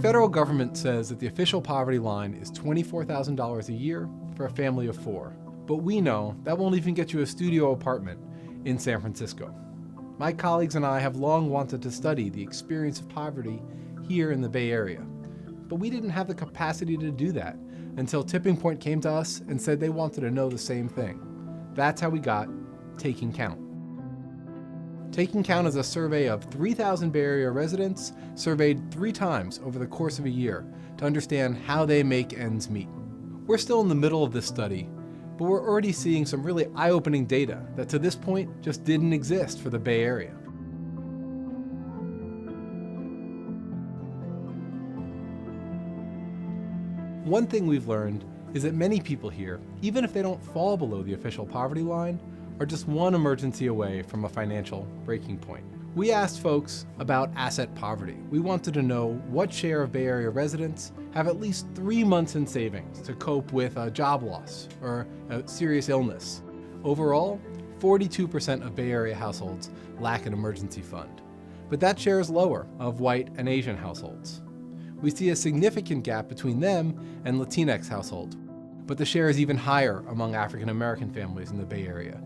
federal government says that the official poverty line is $24,000 a year for a family of 4. But we know that won't even get you a studio apartment in San Francisco. My colleagues and I have long wanted to study the experience of poverty here in the Bay Area. But we didn't have the capacity to do that until Tipping Point came to us and said they wanted to know the same thing. That's how we got Taking Count. Taking Count is a survey of 3,000 Bay Area residents surveyed 3 times over the course of a year to understand how they make ends meet. We're still in the middle of this study, but we're already seeing some really eye-opening data that to this point just didn't exist for the Bay Area. One thing we've learned is that many people here, even if they don't fall below the official poverty line, are just one emergency away from a financial breaking point. We asked folks about asset poverty. We wanted to know what share of Bay Area residents have at least 3 months in savings to cope with a job loss or a serious illness. Overall, 42% of Bay Area households lack an emergency fund, but that share is lower of white and Asian households. We see a significant gap between them and Latinx households, but the share is even higher among African American families in the Bay Area.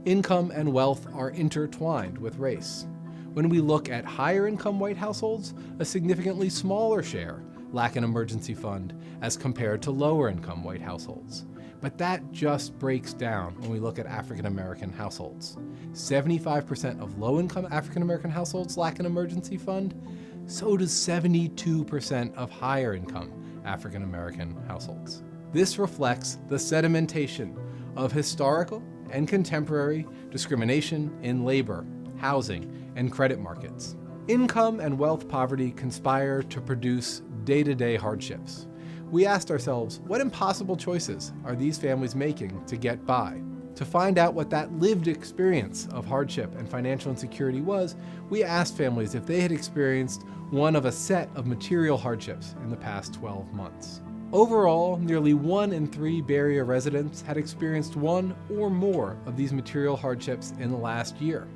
Income and wealth are intertwined with race. When we look at higher income white households, a significantly smaller share lack an emergency fund as compared to lower income white households. But that just breaks down when we look at African American households. 75% of low income African American households lack an emergency fund, so does 72% of higher income African American households. This reflects the sedimentation of historical and contemporary discrimination in labor, housing, and credit markets. Income and wealth poverty conspire to produce day-to-day hardships. We asked ourselves, what impossible choices are these families making to get by? To find out what that lived experience of hardship and financial insecurity was, we asked families if they had experienced one of a set of material hardships in the past 12 months. Overall, nearly 1 in 3 Bay Area residents had experienced one or more of these material hardships in the last year.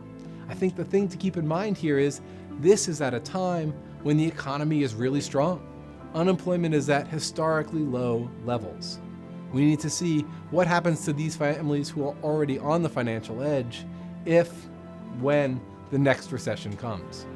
I think the thing to keep in mind here is this is at a time when the economy is really strong. Unemployment is at historically low levels. We need to see what happens to these families who are already on the financial edge if, when the next recession comes.